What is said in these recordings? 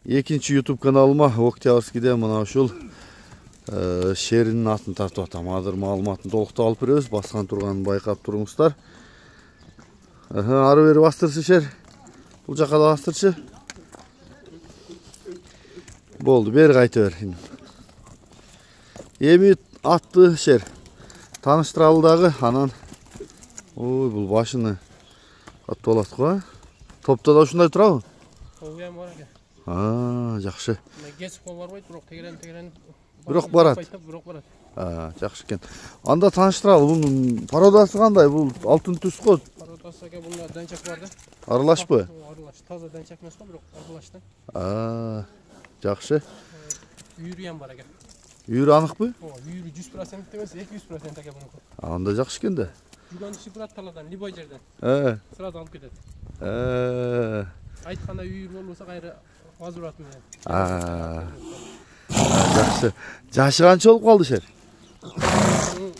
Экинчи YouTube kanalıma Октябрьскийде мына ушул шеринин атын тартып атам. Азыр маалыматын толуктап алып беребиз. Баскан турганын байкап туруңуздар. Ары бери бастырчы шер. Бул жака да бастырчы. Болду, бери кайта бер. Эми атты шер. Тааныштыралы дагы, анан ой, бул башыны катып алат го. Топто да ушундай турабы? Тоогуям бар экен. Жакшы. Кесип кол барбайт, бирок тегерен. Бирок барат. Бирок барат. Жакшы экен. Анда тааныштыралы, бунун пародасы кандай? Бул алтын түс го. Пародасы экен, бунда данчак бар да. Аралашпы? Аралаш. Таза данчак эмес го, бирок аралаш да. Жакшы. Үйрү бар экен. Үйрү аныкпы? Үйрү 100% эмес, 200% экен бунуку. Анда жакшы экен да. Жуган шипрат таладан, любой жерден. Сразу алып кетет. Айтканда үйрү болбосо кайра возврат менен. Жакшы. Жашы канча болуп калды шер?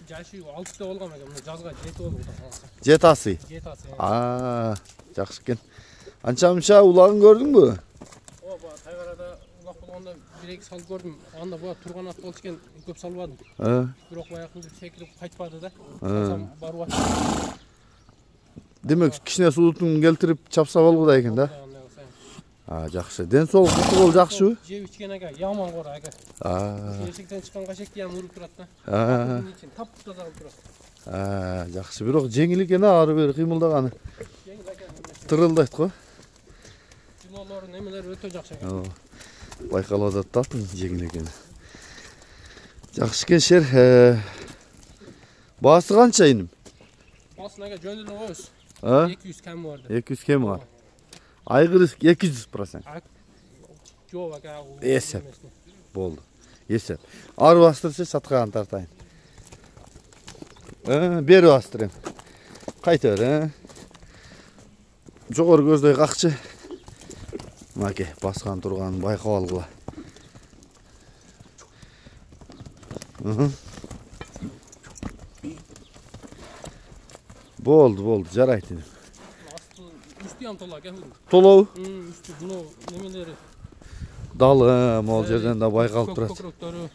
Жашы 6 болгон экен, мына жазга 7 болду. Жетасы. Жакшы экен. Анча-мынча улагын көрдүңбү? Ооба, тайгарада улак болгондо 1-2 салып көрдүм. Анда буга турган ат болчу экен, көп салбадым. Бирок баягы секирип кайтпады да. Барып ат. Демек, кичине суудун келтирип чапса болбойт экен да? Жакшы. Ден соолук бол жакшыбы? Жеп ичкен экен, яман кора экен. Эшиктен чыккан кашекти ham уруп турат да. Bunun için taptaza кылып турат. Жакшы. Бирок жеңил экен ары бери кыймылдаганы. Жеңил экен. Тырылдайт го. Жумалар немелер өтө жакшы экен. Байкалып атат да, жеңил экен. Жакшы экен шер. Баасы канча иним? Баасын эге жөнүнө коебуз. 200 кем бар. 200 кем бар. Айгыр 200%. Жок эке. Эсеп. Болду. Эсеп. Ары бастырчы, саткаган тартайын. Бери бастырым. Кайта бер, Жогору көздөй какчы. Маке, баскан турганын байкап алгыла. Болду, жарайт. Üstü ham tola ekan. Толобу? Üstü bunu nemeleri. Далы, мол жерден да байкалып турат. Көкрөктөрү.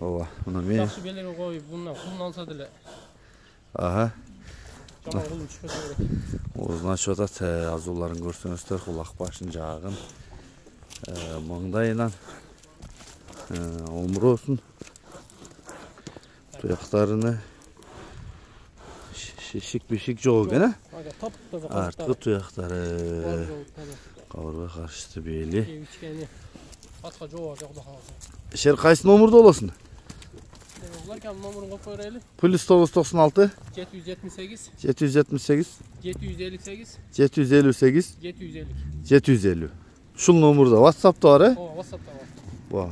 Ооба, мына мен. Жакшы белеги коюп, bundan кулун алса деле. Жаман кулун түшпөсө керек. Оозун ачып атат, азууларын көрсөңүздөр, кулак башын жаагын, маңдайынан, омуросун, туяктарыны, шишик-бишик жок экен, арткы туяктары, кабырга каршты бели. Атка жок жокто калса. Шер кайсы номурда болосун? Уларкам номерин коюп коелы. +996 778 778 758 758 750. 750. Ушул номурда WhatsApp'та бар, WhatsApp'ta бар. Бар.